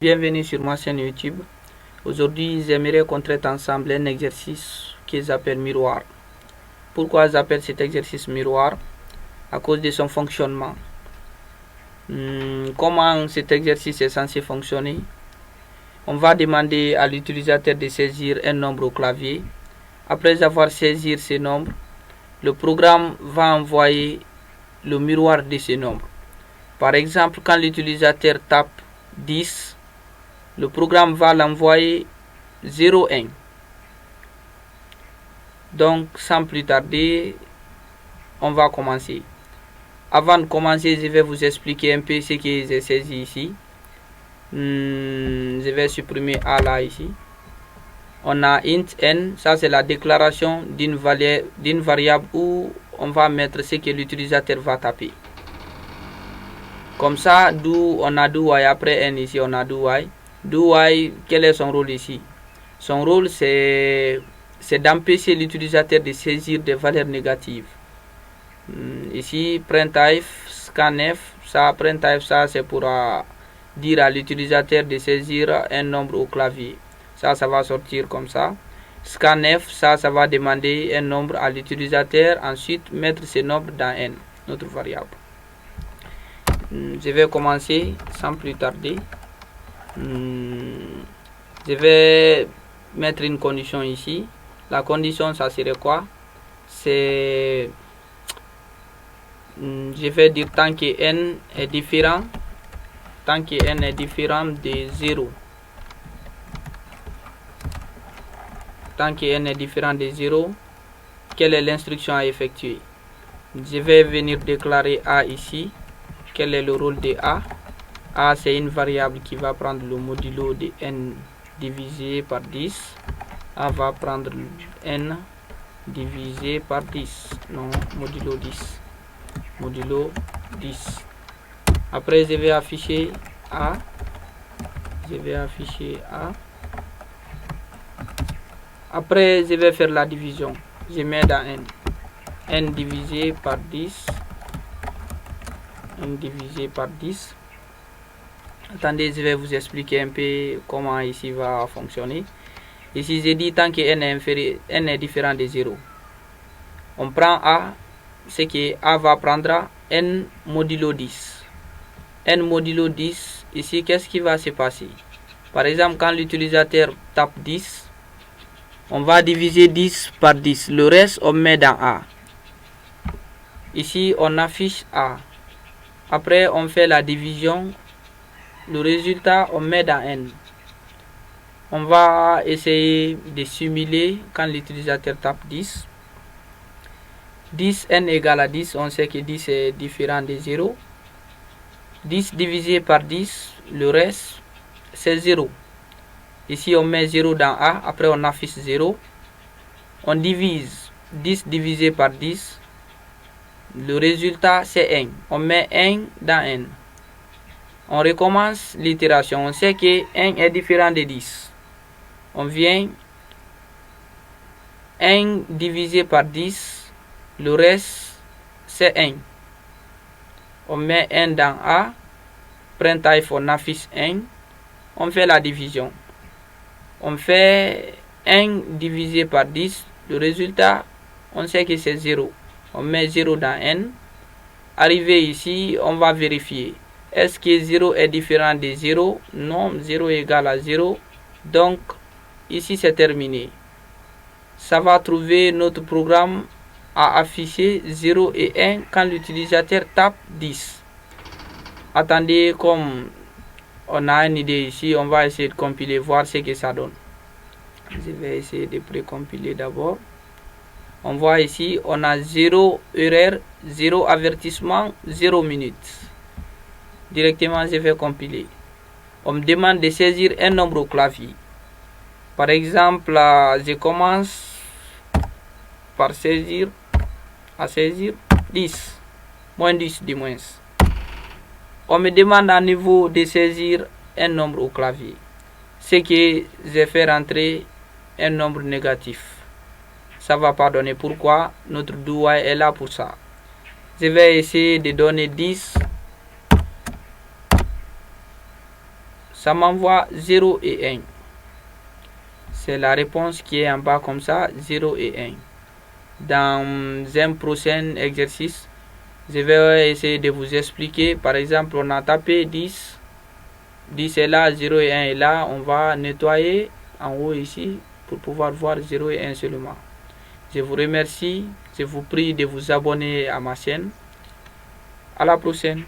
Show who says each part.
Speaker 1: Bienvenue sur ma chaîne YouTube. Aujourd'hui, j'aimerais qu'on traite ensemble un exercice qu'ils appellent miroir. Pourquoi ils appellent cet exercice miroir? À cause de son fonctionnement. Comment cet exercice est censé fonctionner? On va demander à l'utilisateur de saisir un nombre au clavier. Après avoir saisi ce nombre, le programme va envoyer le miroir de ce nombre. Par exemple, quand l'utilisateur tape 10, le programme va l'envoyer 0,1. Donc, sans plus tarder, on va commencer. Avant de commencer, je vais vous expliquer un peu ce que j'ai saisi ici. Je vais supprimer A là ici. On a int n, ça c'est la déclaration d'une variable où on va mettre ce que l'utilisateur va taper. Comme ça, d'où on a do y, après n ici on a do y. Do y, quel est son rôle ici? Son rôle c'est d'empêcher l'utilisateur de saisir des valeurs négatives. Ici printf, scanf, ça printf ça c'est pour dire à l'utilisateur de saisir un nombre au clavier. Ça va sortir comme ça. Scanf, ça va demander un nombre à l'utilisateur, ensuite mettre ce nombre dans n, notre variable. Je vais commencer sans plus tarder. Je vais mettre une condition ici. La condition, ça serait quoi? C'est, je vais dire tant que n est différent, de 0. Tant que n est différent de 0, quelle est l'instruction à effectuer? Je vais venir déclarer A ici. Quel est le rôle de A? A, c'est une variable qui va prendre le modulo de n divisé par 10. A va prendre n divisé par 10. Non, modulo 10. Modulo 10. Après, je vais afficher A. Après, je vais faire la division. Je mets dans n. N divisé par 10. N divisé par 10. Attendez, je vais vous expliquer un peu comment ici va fonctionner. Ici, j'ai dit tant que n est différent de 0. On prend A, c'est que A va prendre n modulo 10. N modulo 10, ici, qu'est-ce qui va se passer? Par exemple, quand l'utilisateur tape 10, on va diviser 10 par 10. Le reste, on met dans A. Ici, on affiche A. Après, on fait la division. Le résultat, on met dans n. On va essayer de simuler quand l'utilisateur tape 10. 10, n égale à 10, on sait que 10 est différent de 0. 10 divisé par 10, le reste, c'est 0. Ici, on met 0 dans A, après on affiche 0. On divise 10 divisé par 10. Le résultat, c'est 1. On met 1 dans n. On recommence l'itération. On sait que 1 est différent de 10. On vient 1 divisé par 10. Le reste, c'est 1. On met 1 dans A. Printf, on affiche 1. On fait la division. On fait 1 divisé par 10. Le résultat, on sait que c'est 0. On met 0 dans n. Arrivé ici, on va vérifier. Est-ce que 0 est différent de 0? Non, 0 est égal à 0. Donc, ici c'est terminé. Ça va trouver notre programme à afficher 0 et 1 quand l'utilisateur tape 10. Attendez, comme on a une idée ici, on va essayer de compiler, voir ce que ça donne. Je vais essayer de précompiler d'abord. On voit ici, on a 0 erreur, 0 avertissement, 0 minutes. Directement, je vais compiler. On me demande de saisir un nombre au clavier. Par exemple, je commence par saisir 10. Moins 10 du moins. On me demande à nouveau de saisir un nombre au clavier. C'est que je fais rentrer un nombre négatif. Ça va pas donner. Pourquoi? Notre do while est là pour ça. Je vais essayer de donner 10 ça m'envoie 0 et 1. C'est la réponse qui est en bas comme ça, 0 et 1. Dans un prochain exercice, je vais essayer de vous expliquer. Par exemple, on a tapé 10. 10 est là, 0 et 1 est là. On va nettoyer en haut ici pour pouvoir voir 0 et 1 seulement. Je vous remercie. Je vous prie de vous abonner à ma chaîne. À la prochaine.